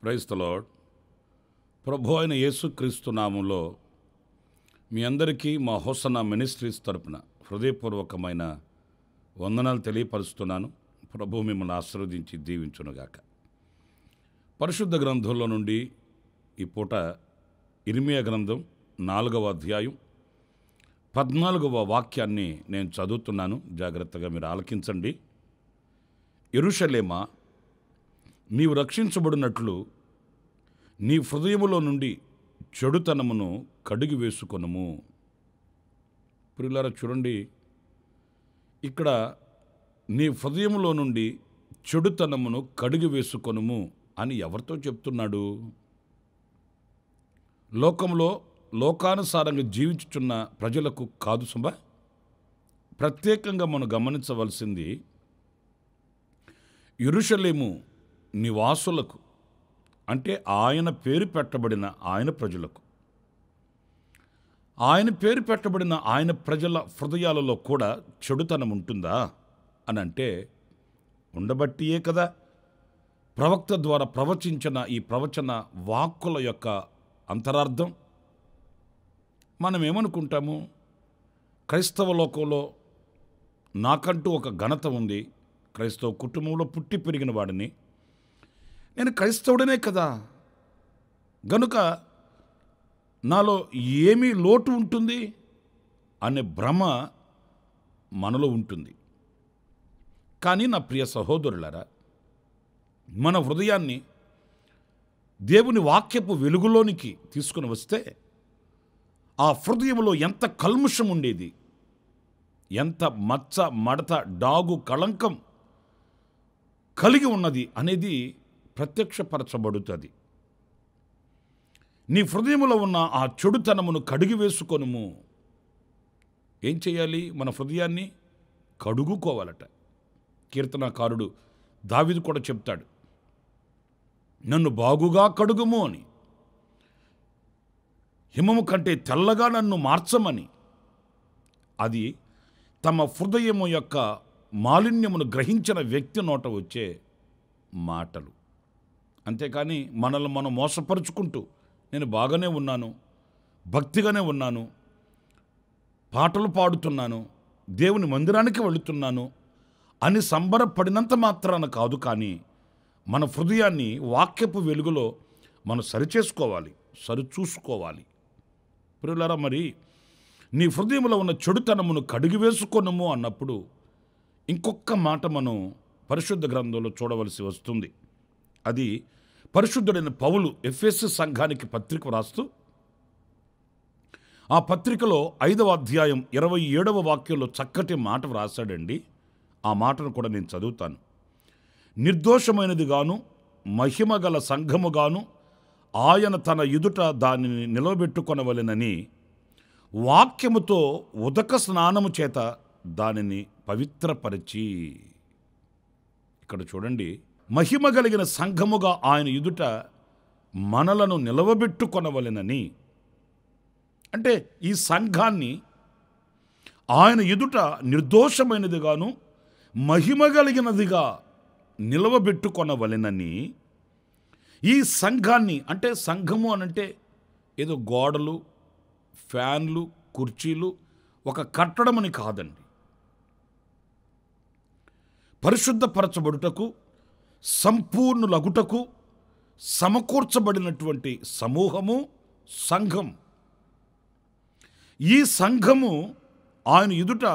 Praise the lord. ప్రభు అయిన యేసుక్రీస్తు నామంలో మీ అందరికీ మా హోసన్నా మినిస్ట్రీస్ తరపున హృదయపూర్వకమైన వందనాలు తెలియపరుస్తున్నాను. ప్రభు మిమ్మల్ని ఆశీర్వదించి దీవించునుగాక. పరిశుద్ధ గ్రంథంలో నుండి ఈ పూట ఇర్మియా గ్రంథం 4వ అధ్యాయం 14వ వాక్యాన్ని నేను చదువుతున్నాను. జాగ్రత్తగా మీరు ఆలకించండి. యెరూషలేమా, నీవు రక్షించబడినట్లు నీ హృదయములో నుండి చెడుతనమును కడిగి వేసుకొనుము. ప్రియులారా చూడండి, ఇక్కడ నీ హృదయములో నుండి చెడుతనమును కడిగి వేసుకొనుము అని ఎవరితో చెప్తున్నాడు? లోకంలో లోకానుసారంగా జీవించుచున్న ప్రజలకు కాదు సుమా. ప్రత్యేకంగా మనం గమనించవలసింది యెరూషలేము నివాసులకు, అంటే ఆయన పేరు పెట్టబడిన ఆయన ప్రజలకు. ఆయన పేరు పెట్టబడిన ఆయన ప్రజల హృదయాలలో కూడా చెడుతనం ఉంటుందా అని అంటే ఉండబట్టియే కదా ప్రవక్త ద్వారా ప్రవచించిన ఈ ప్రవచన వాక్కుల యొక్క అంతరార్థం. మనం ఏమనుకుంటాము? క్రైస్తవ లోకంలో నాకంటూ ఒక ఘనత ఉంది, క్రైస్తవ కుటుంబంలో పుట్టి పెరిగిన వాడిని, నేను క్రైస్తవుడనే కదా, గనుక నాలో ఏమీ లోటు ఉంటుంది అనే భ్రమ మనలో ఉంటుంది. కానీ నా ప్రియ సహోదరులారా, మన హృదయాన్ని దేవుని వాక్యపు వెలుగులోనికి తీసుకుని వస్తే ఆ హృదయంలో ఎంత కల్ముషం ఉండేది, ఎంత మచ్చ మడత డాగు కళంకం కలిగి ఉన్నది అనేది ప్రత్యక్షపరచబడుతుంది. నీ హృదయంలో ఉన్న ఆ చెడుతనమును కడిగి వేసుకొనుము. ఏం చేయాలి? మన హృదయాన్ని కడుగుకోవాలట. కీర్తనాకారుడు దావీదు కూడా చెప్తాడు, నన్ను బాగుగా కడుగుము అని, హిమము కంటే తెల్లగా నన్ను మార్చమని. అది తమ హృదయము యొక్క మాలిన్యమును గ్రహించిన వ్యక్తి నోట వచ్చే మాటలు. అంతేకాని మనల్ని మనం మోసపరుచుకుంటూ నేను బాగానే ఉన్నాను, భక్తిగానే ఉన్నాను, పాటలు పాడుతున్నాను, దేవుని మందిరానికి వెళుతున్నాను అని సంబరపడినంత మాత్రాన కాదు, కానీ మన హృదయాన్ని వాక్యపు వెలుగులో మనం సరిచేసుకోవాలి, సరిచూసుకోవాలి. ప్రియులారా, మరి నీ హృదయంలో ఉన్న చెడుతనమును కడిగి వేసుకొనుము అన్నప్పుడు ఇంకొక మాట మనం పరిశుద్ధ గ్రంథంలో చూడవలసి వస్తుంది. అది పరిశుద్ధుడైన పౌలు ఎఫెసు సంఘానికి పత్రిక వ్రాస్తూ ఆ పత్రికలో 5వ అధ్యాయం 27వ వాక్యంలో చక్కటి మాట వ్రాసాడండి. ఆ మాటను కూడా నేను చదువుతాను. నిర్దోషమైనది గాను మహిమ గల సంఘముగాను ఆయన తన ఎదుట దానిని నిలబెట్టుకొనవలెనని వాక్యముతో ఉదక స్నానము చేత దానిని పవిత్రపరిచి. ఇక్కడ చూడండి, మహిమ కలిగిన సంఘముగా ఆయన ఎదుట మనలను నిలవబెట్టుకొనవలెనని, అంటే ఈ సంఘాన్ని ఆయన ఎదుట నిర్దోషమైనదిగాను మహిమ కలిగినదిగా నిలవబెట్టుకొనవలెనని. ఈ సంఘాన్ని, అంటే సంఘము అనంటే ఏదో గోడలు, ఫ్యాన్లు, కుర్చీలు, ఒక కట్టడమని కాదండి. పరిశుద్ధపరచబడుటకు, సంపూర్ణులగుటకు సమకూర్చబడినటువంటి సమూహము సంఘం. ఈ సంఘము ఆయన ఎదుట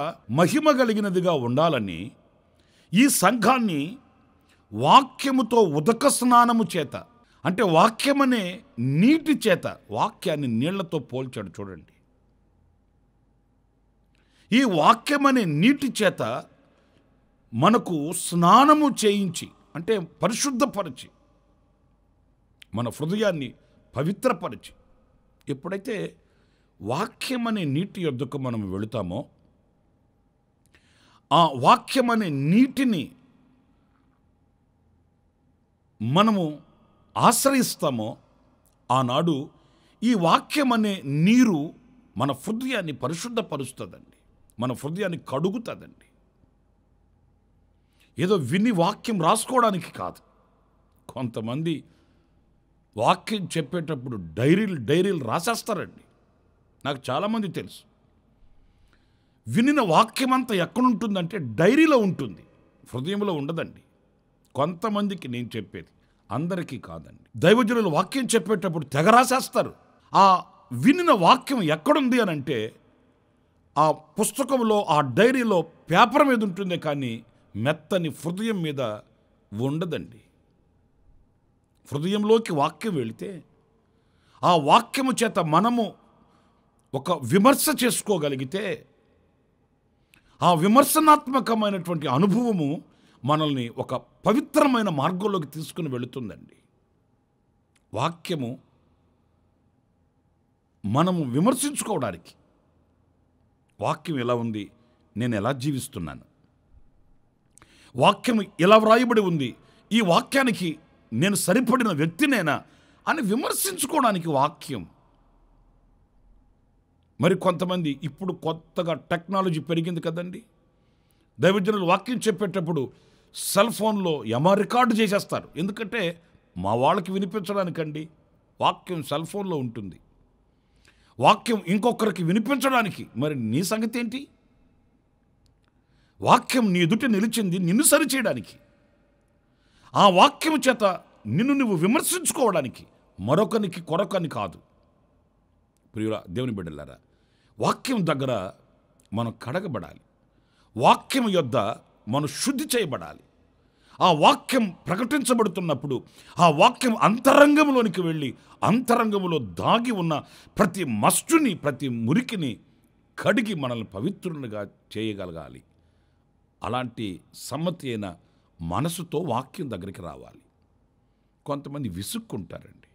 మహిమ కలిగినదిగా ఉండాలని ఈ సంఘాన్ని వాక్యముతో ఉదక స్నానము చేత, అంటే వాక్యమనే నీటి చేత, వాక్యాన్ని నీళ్లతో పోల్చాడు చూడండి. ఈ వాక్యమనే నీటి చేత మనకు స్నానము చేయించి, అంటే పరిశుద్ధపరిచి, మన హృదయాన్ని పవిత్రపరిచి, ఎప్పుడైతే వాక్యమనే నీటి యొద్దకు మనం వెళుతామో, ఆ వాక్యమనే నీటిని మనము ఆశ్రయిస్తామో, ఆనాడు ఈ వాక్యం అనే నీరు మన హృదయాన్ని పరిశుద్ధపరుస్తుందండి, మన హృదయాన్ని కడుగుతుందండి. ఏదో విని వాక్యం రాసుకోవడానికి కాదు. కొంతమంది వాక్యం చెప్పేటప్పుడు డైరీలు రాసేస్తారండి. నాకు చాలామంది తెలుసు. వినిన వాక్యం అంతా ఎక్కడుంటుందంటే డైరీలో ఉంటుంది, హృదయంలో ఉండదండి. కొంతమందికి నేను చెప్పేది, అందరికీ కాదండి. దైవజనులు వాక్యం చెప్పేటప్పుడు తెగ రాసేస్తారు. ఆ వినిన వాక్యం ఎక్కడుంది అని అంటే ఆ పుస్తకంలో, ఆ డైరీలో పేపర్ మీద ఉంటుందే కానీ మెత్తని హృదయం మీద ఉండదండి. హృదయంలోకి వాక్యం వెళితే ఆ వాక్యము చేత మనము ఒక విమర్శ చేసుకోగలిగితే ఆ విమర్శనాత్మకమైనటువంటి అనుభవము మనల్ని ఒక పవిత్రమైన మార్గంలోకి తీసుకుని వెళుతుందండి. వాక్యము మనము విమర్శించుకోవడానికి, వాక్యం ఎలా ఉంది, నేను ఎలా జీవిస్తున్నాను, వాక్యం ఎలా వ్రాయబడి ఉంది, ఈ వాక్యానికి నేను సరిపడిన వ్యక్తినేనా అని విమర్శించుకోవడానికి వాక్యం. మరి కొంతమంది ఇప్పుడు కొత్తగా టెక్నాలజీ పెరిగింది కదండి, దైవజనులు వాక్యం చెప్పేటప్పుడు సెల్ ఫోన్లో రికార్డు చేసేస్తారు. ఎందుకంటే మా వాళ్ళకి వినిపించడానికండి. వాక్యం సెల్ ఫోన్లో ఉంటుంది, వాక్యం ఇంకొకరికి వినిపించడానికి. మరి నీ సంగతి ఏంటి? వాక్యం నీ ఎదుట నిలిచింది నిన్ను సరిచేయడానికి, ఆ వాక్యం చేత నిన్ను నువ్వు విమర్శించుకోవడానికి, మరొకనికి కొరకని కాదు. ప్రియుల దేవుని బిడ్డలారా, వాక్యం దగ్గర మనం కడగబడాలి, వాక్యం యొద్ద మనం శుద్ధి చేయబడాలి. ఆ వాక్యం ప్రకటించబడుతున్నప్పుడు ఆ వాక్యం అంతరంగంలోనికి వెళ్ళి అంతరంగంలో దాగి ఉన్న ప్రతి మస్టుని, ప్రతి మురికిని కడిగి మనల్ని పవిత్రులుగా చేయగలగాలి. అలాంటి సమ్మతి అయిన మనసుతో వాక్యం దగ్గరికి రావాలి. కొంతమంది విసుక్కుంటారండి.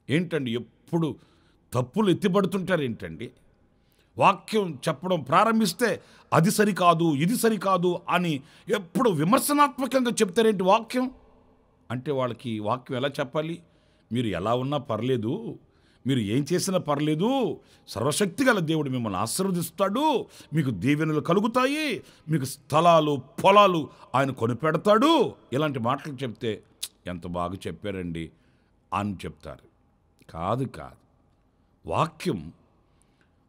ఏంటండి ఎప్పుడు తప్పులు ఎత్తిపడుతుంటారు ఏంటండి? వాక్యం చెప్పడం ప్రారంభిస్తే అది సరికాదు, ఇది సరికాదు అని ఎప్పుడు విమర్శనాత్మకంగా చెప్తారేంటి వాక్యం? అంటే వాళ్ళకి వాక్యం ఎలా చెప్పాలి? మీరు ఎలా ఉన్నా పర్లేదు, మీరు ఏం చేసినా పర్లేదు, సర్వశక్తి గల దేవుడు మిమ్మల్ని ఆశీర్వదిస్తాడు, మీకు దీవెనలు కలుగుతాయి, మీకు స్థలాలు పొలాలు ఆయన కొనిపెడతాడు. ఇలాంటి మాటలు చెప్తే ఎంత బాగా చెప్పారండి అని చెప్తారు. కాదు. వాక్యం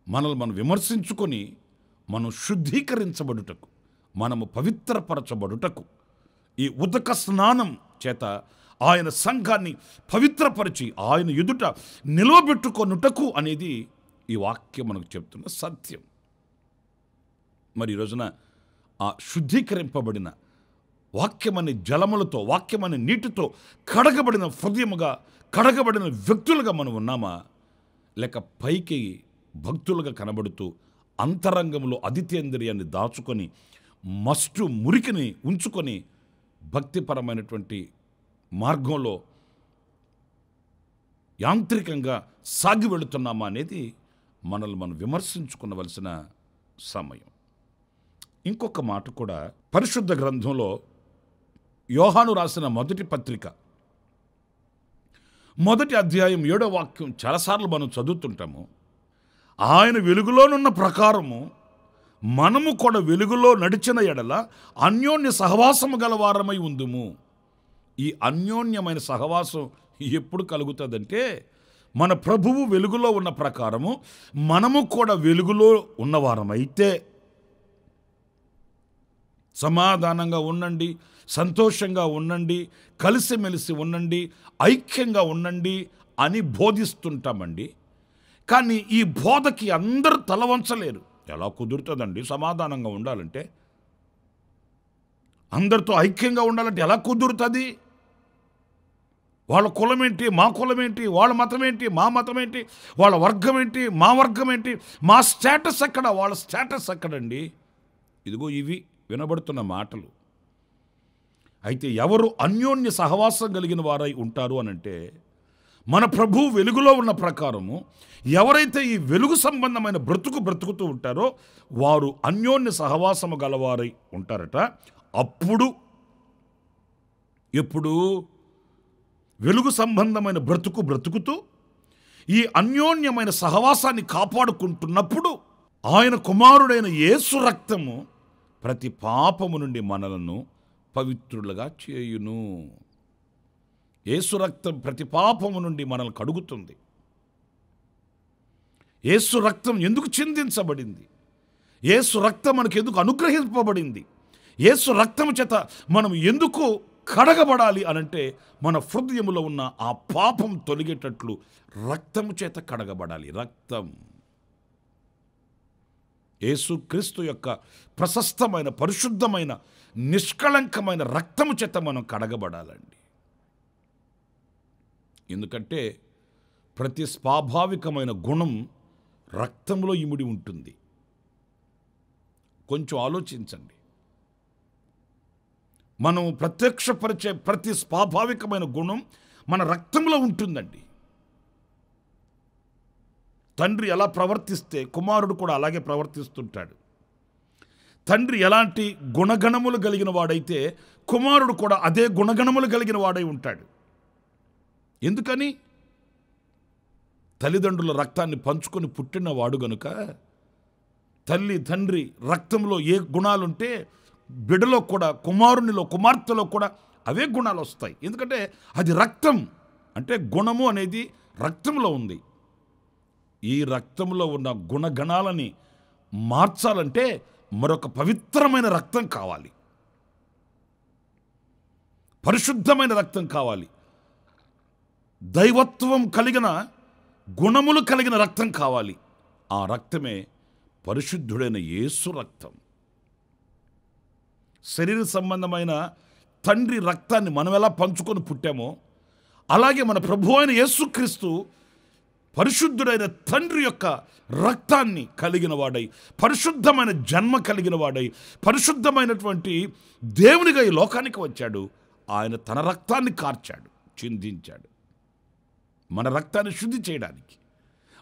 మనల్ని మనం విమర్శించుకొని మనం శుద్ధీకరించబడుటకు, మనము పవిత్రపరచబడుటకు, ఈ ఉదక స్నానం చేత ఆయన సంఘాన్ని పవిత్రపరిచి ఆయన ఎదుట నిలవబెట్టుకొనుటకు అనేది ఈ వాక్యం మనకు చెప్తున్న సత్యం. మరి ఈ రోజున ఆ శుద్ధీకరింపబడిన వాక్యమనే జలములతో, వాక్యమనే నీటితో కడగబడిన హృదయముగా, కడగబడిన వ్యక్తులుగా మనం ఉన్నామా? లేక పైకి భక్తులుగా కనబడుతూ అంతరంగంలో అదితేంద్రియాన్ని దాచుకొని మస్టు మురికిని ఉంచుకొని భక్తిపరమైనటువంటి మార్గంలో యాంత్రికంగా సాగి వెళుతున్నామా అనేది మనల్ని మనం విమర్శించుకునవలసిన సమయం. ఇంకొక మాట కూడా పరిశుద్ధ గ్రంథంలో యోహాను రాసిన మొదటి పత్రిక 1వ అధ్యాయం 7వ వాక్యం చాలాసార్లు మనం చదువుతుంటాము. ఆయన వెలుగులోనున్న ప్రకారము మనము కూడా వెలుగులో నడిచిన ఎడల అన్యోన్య సహవాసము గలవారమై ఉందుము. ఈ అన్యోన్యమైన సహవాసం ఎప్పుడు కలుగుతుందంటే మన ప్రభువు వెలుగులో ఉన్న ప్రకారము మనము కూడా వెలుగులో ఉన్నవారమైతే. సమాధానంగా ఉండండి, సంతోషంగా ఉండండి, కలిసిమెలిసి ఉండండి, ఐక్యంగా ఉండండి అని బోధిస్తుంటామండి. కానీ ఈ బోధకి అందరూ తల వంచలేరు. ఎలా కుదురుతుందండి సమాధానంగా ఉండాలంటే? అందరితో ఐక్యంగా ఉండాలంటే ఎలా కుదురుతుంది? వాళ్ళ కులం ఏంటి, మా కులం ఏంటి, వాళ్ళ మతం ఏంటి, మా మతం ఏంటి, వాళ్ళ వర్గం ఏంటి, మా వర్గం ఏంటి, మా స్టేటస్ ఎక్కడ, వాళ్ళ స్టేటస్ ఎక్కడండి? ఇదిగో ఇవి వినబడుతున్న మాటలు. అయితే ఎవరు అన్యోన్య సహవాసం కలిగిన వారై ఉంటారు అనంటే మన ప్రభువు వెలుగులో ఉన్న ప్రకారము ఎవరైతే ఈ వెలుగు సంబంధమైన బ్రతుకుతూ ఉంటారో వారు అన్యోన్య సహవాసము గలవారై ఉంటారట. అప్పుడు ఎప్పుడు వెలుగు సంబంధమైన బ్రతుకుతూ ఈ అన్యోన్యమైన సహవాసాన్ని కాపాడుకుంటున్నప్పుడు ఆయన కుమారుడైన యేసు రక్తము ప్రతి పాపము నుండి మనలను పవిత్రులుగా చేయును. యేసు రక్తం ప్రతి పాపము నుండి మనల్ని కడుగుతుంది. యేసు రక్తం ఎందుకు చిందించబడింది? యేసు రక్తం మనకు ఎందుకు అనుగ్రహింపబడింది? యేసు రక్తం చేత మనం ఎందుకు కడగబడాలి అనంటే, మన హృదయములో ఉన్న ఆ పాపం తొలగేటట్లు రక్తము చేత కడగబడాలి. రక్తం యేసుక్రీస్తు యొక్క ప్రశస్తమైన, పరిశుద్ధమైన, నిష్కళంకమైన రక్తము చేత మనం కడగబడాలండి. ఎందుకంటే ప్రతి స్వాభావికమైన గుణం రక్తంలో ఇమిడి ఉంటుంది. కొంచెం ఆలోచించండి. మనం ప్రత్యక్షపరిచే ప్రతి స్వాభావికమైన గుణం మన రక్తంలో ఉంటుందండి. తండ్రి ఎలా ప్రవర్తిస్తే కుమారుడు కూడా అలాగే ప్రవర్తిస్తుంటాడు. తండ్రి ఎలాంటి గుణగణములు కలిగిన వాడైతే కుమారుడు కూడా అదే గుణగణములు కలిగిన వాడై ఉంటాడు. ఎందుకని? తల్లిదండ్రుల రక్తాన్ని పంచుకొని పుట్టినవాడు గనుక తల్లి తండ్రి రక్తంలో ఏ గుణాలుంటే బిడ్డలో కూడా, కుమారునిలో, కుమార్తెలో కూడా అవే గుణాలు వస్తాయి. ఎందుకంటే అది రక్తం. అంటే గుణము అనేది రక్తంలో ఉంది. ఈ రక్తంలో ఉన్న గుణగణాలని మార్చాలంటే మరొక పవిత్రమైన రక్తం కావాలి, పరిశుద్ధమైన రక్తం కావాలి, దైవత్వం కలిగిన గుణములు కలిగిన రక్తం కావాలి. ఆ రక్తమే పరిశుద్ధుడైన యేసు రక్తం. శరీర సంబంధమైన తండ్రి రక్తాన్ని మనం ఎలా పంచుకొని పుట్టామో అలాగే మన ప్రభువు అయిన యేసుక్రీస్తు పరిశుద్ధుడైన తండ్రి యొక్క రక్తాన్ని కలిగిన వాడై, పరిశుద్ధమైన జన్మ కలిగిన వాడై, పరిశుద్ధమైనటువంటి దేవునిగా ఈ లోకానికి వచ్చాడు. ఆయన తన రక్తాన్ని కార్చాడు, చిందించాడు, మన రక్తాన్ని శుద్ధి చేయడానికి,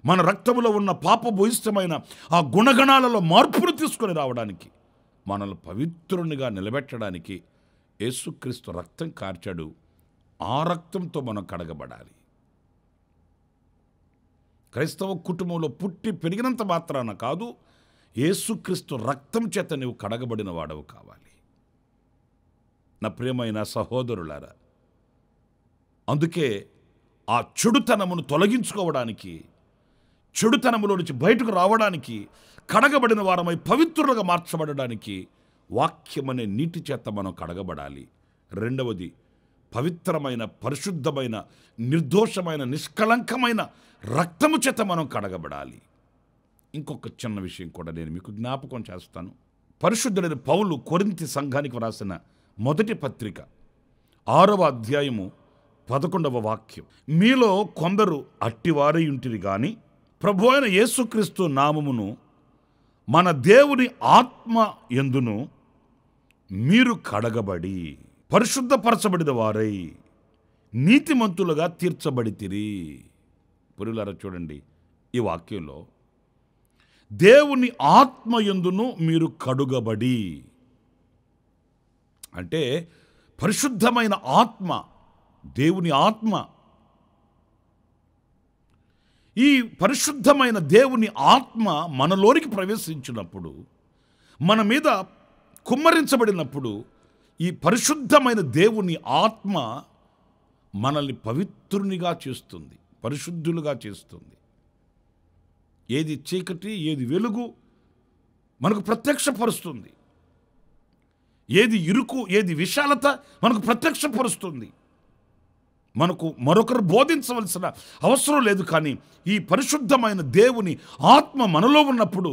మన రక్తంలో ఉన్న పాపభూయిష్టమైన ఆ గుణగణాలలో మార్పును తీసుకొని రావడానికి, మనల్ని పవిత్రునిగా నిలబెట్టడానికి యేసుక్రీస్తు రక్తం కార్చాడు. ఆ రక్తంతో మనం కడగబడాలి. క్రైస్తవ కుటుంబంలో పుట్టి పెరిగినంత మాత్రాన కాదు, యేసుక్రీస్తు రక్తం చేత నువ్వు కడగబడిన వాడవు కావాలి. నా ప్రియమైన సహోదరులారా, అందుకే ఆ చెడుతనమును తొలగించుకోవడానికి, చెడుతనములో నుంచి బయటకు రావడానికి, కడగబడిన వారమై పవిత్రులుగా మార్చబడడానికి వాక్యమనే నీటి చేత మనం కడగబడాలి. రెండవది, పవిత్రమైన, పరిశుద్ధమైన, నిర్దోషమైన, నిష్కళంకమైన రక్తము చేత మనం కడగబడాలి. ఇంకొక చిన్న విషయం కూడా నేను మీకు జ్ఞాపకం చేస్తాను. పరిశుద్ధుడైన పౌలు కొరింథీ సంఘానికి వ్రాసిన మొదటి పత్రిక 6వ అధ్యాయము 11వ వాక్యం, మీలో కొందరు అట్టివారై ఉంటిరి గాని ప్రభు అయిన యేసుక్రీస్తు నామమును మన దేవుని ఆత్మ యందును మీరు కడగబడి పరిశుద్ధపరచబడిన వారై నీతిమంతులుగా తీర్చబడితిరి. పురులారా చూడండి, ఈ వాక్యంలో దేవుని ఆత్మ యందును మీరు కడుగబడి అంటే పరిశుద్ధమైన ఆత్మ, దేవుని ఆత్మ. ఈ పరిశుద్ధమైన దేవుని ఆత్మ మనలోనికి ప్రవేశించినప్పుడు, మన మీద కుమ్మరించబడినప్పుడు, ఈ పరిశుద్ధమైన దేవుని ఆత్మ మనల్ని పవిత్రునిగా చేస్తుంది, పరిశుద్ధులుగా చేస్తుంది. ఏది చీకటి, ఏది వెలుగు మనకు ప్రత్యక్షపరుస్తుంది. ఏది ఇరుకు, ఏది విశాలత మనకు ప్రత్యక్షపరుస్తుంది. మనకు మరొకరు బోధించవలసిన అవసరం లేదు. కానీ ఈ పరిశుద్ధమైన దేవుని ఆత్మ మనలో ఉన్నప్పుడు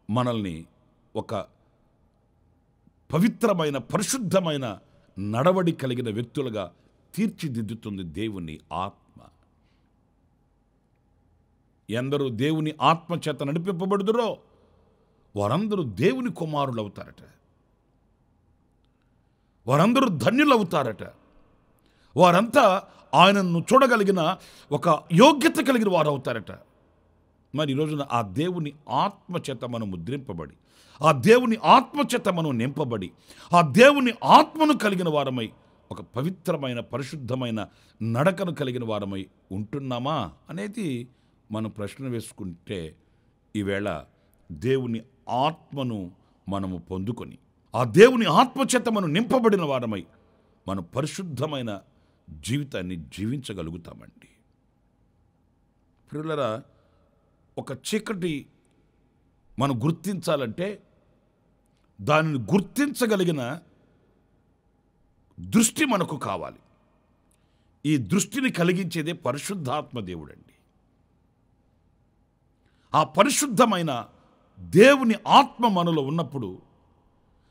మనల్ని ఒక పవిత్రమైన, పరిశుద్ధమైన నడవడి కలిగిన వ్యక్తులుగా తీర్చిదిద్దుతుంది దేవుని ఆత్మ. ఎందరూ దేవుని ఆత్మ చేత నడిపింపబడుదురో వారందరూ దేవుని కుమారులు అవుతారట, వారందరూ ధన్యులు అవుతారట. వారంతా ఆయనను చూడగలిగిన ఒక యోగ్యత కలిగిన వారు అవుతారట. మరి ఈరోజున ఆ దేవుని ఆత్మ చేత మనం ముద్రింపబడి, ఆ దేవుని ఆత్మ చేత మనం నింపబడి, ఆ దేవుని ఆత్మను కలిగిన వారమై ఒక పవిత్రమైన, పరిశుద్ధమైన నడకను కలిగిన వారమై ఉంటున్నామా అనేది మనం ప్రశ్న వేసుకుంటే, ఈవేళ దేవుని ఆత్మను మనము పొందుకొని, ఆ దేవుని ఆత్మ చేత మనం నింపబడిన వారమై మనం పరిశుద్ధమైన జీవితాన్ని జీవించగలుగుతామండి. ప్రియులారా, ఒక చీకటి మనం గుర్తించాలంటే దానిని గుర్తించగలిగిన దృష్టి మనకు కావాలి. ఈ దృష్టిని కలిగించేదే పరిశుద్ధాత్మ దేవుడండి. ఆ పరిశుద్ధమైన దేవుని ఆత్మ మనలో ఉన్నప్పుడు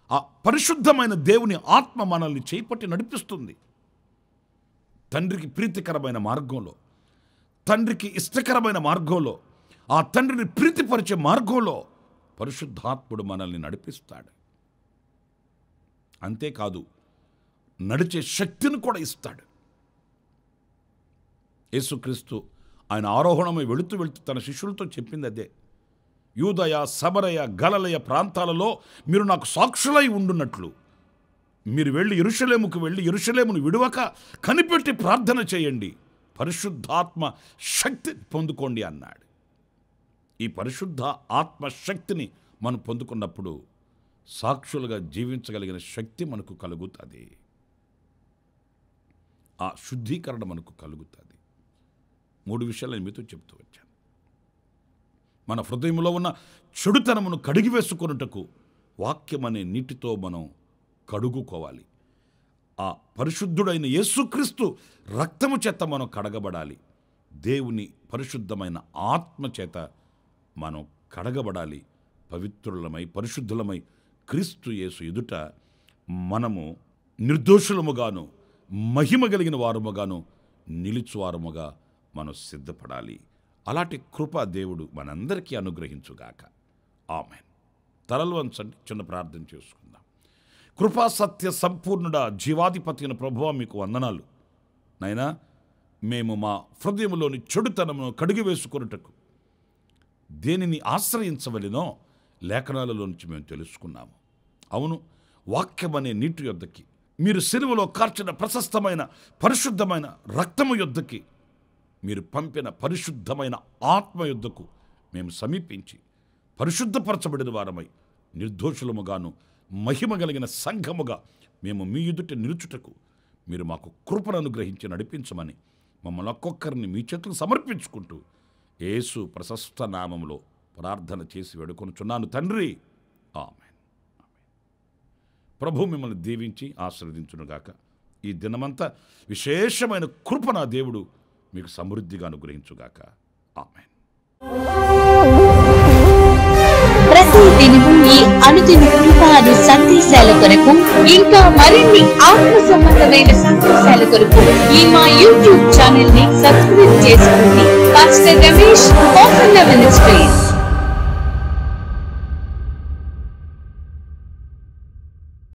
ఆ పరిశుద్ధమైన దేవుని ఆత్మ మనల్ని చేపట్టి నడిపిస్తుంది. తండ్రికి ప్రీతికరమైన మార్గంలో, తండ్రికి ఇష్టకరమైన మార్గంలో, ఆ తండ్రిని ప్రీతిపరిచే మార్గంలో పరిశుద్ధాత్ముడు మనల్ని నడిపిస్తాడు. అంతేకాదు, నడిచే శక్తిని కూడా ఇస్తాడు. యేసుక్రీస్తు ఆయన ఆరోహణమై వెళుతూ తన శిష్యులతో చెప్పింది అదే. యూదయ, సమరయ, గలిలయ ప్రాంతాలలో మీరు నాకు సాక్షులై ఉండున్నట్లు మీరు వెళ్ళి యెరూషలేముకు వెళ్ళి యెరూషలేమును విడువక కనిపెట్టి ప్రార్థన చేయండి, పరిశుద్ధాత్మ శక్తి పొందుకోండి అన్నాడు. ఈ పరిశుద్ధ ఆత్మ శక్తిని మనం పొందుకున్నప్పుడు సాక్షులుగా జీవించగలిగిన శక్తి మనకు కలుగుతుంది. ఆ శుద్ధీకరణ మనకు కలుగుతుంది. 3 విషయాలు నేను మీతో చెప్తూ వచ్చాను. మన హృదయంలో ఉన్న చెడుతనమును కడిగి వేసుకొనుటకు వాక్యం అనే నీటితో మనం కడుగుకోవాలి. ఆ పరిశుద్ధుడైన యేసుక్రీస్తు రక్తము చేత మనం కడగబడాలి. దేవుని పరిశుద్ధమైన ఆత్మ చేత మనం కడగబడాలి. పవిత్రులమై పరిశుద్ధులమై క్రీస్తు యేసు ఎదుట మనము నిర్దోషులముగాను మహిమ కలిగిన వారముగాను నిలుచువారముగా మనం సిద్ధపడాలి. అలాంటి కృప దేవుడు మనందరికీ అనుగ్రహించుగాక. ఆమేన్. తలలు వంచండి, చిన్న ప్రార్థన చేసుకుందాం. కృపా సత్య సంపూర్ణుడ జీవాధిపతి అయిన ప్రభువా, మీకు వందనాలు. నైనా, మేము మా హృదయంలోని చెడుతనమును కడిగి వేసుకొనుటకు దేనిని ఆశ్రయించవలెనో లేఖనాలలో నుంచి మేము తెలుసుకున్నాము. అవును, వాక్యం అనే నీటి యొద్దకి, మీరు సిలువలో కార్చిన ప్రశస్తమైన పరిశుద్ధమైన రక్తము యొద్దకి, మీరు పంపిన పరిశుద్ధమైన ఆత్మ యొద్దకు మేము సమీపించి పరిశుద్ధపరచబడిన వారమై నిర్దోషులముగాను మహిమ కలిగిన సంఘముగా మేము మీ ఎదుట నిలుచుటకు మీరు మాకు కృపను అనుగ్రహించి నడిపించమని మమ్మల్ని ఒక్కొక్కరిని మీ చేతులకు సమర్పించుకుంటూ యేసు ప్రశస్త నామములో ప్రార్థన చేసి వేడుకొనుచున్నాను తండ్రి. ఆమేన్. ప్రభు మిమ్మల్ని దీవించి ఆశీర్వదించునుగాక. ఈ దినమంతా విశేషమైన కృప నా దేవుడు మీకు సమృద్ధిగా అనుగ్రహించుగాక. ఆమేన్. ప్రతి దినము ఈ అనుదిన కృపాను సందేశాల కొరకు, ఇంకా మరిన్ని ఆత్మ సంబంధమైన సందేశాల కొరకు ఈ మా యూట్యూబ్ ఛానల్ ని సబ్స్క్రైబ్ చేసుకోండి. Pastor Ramesh, ministries.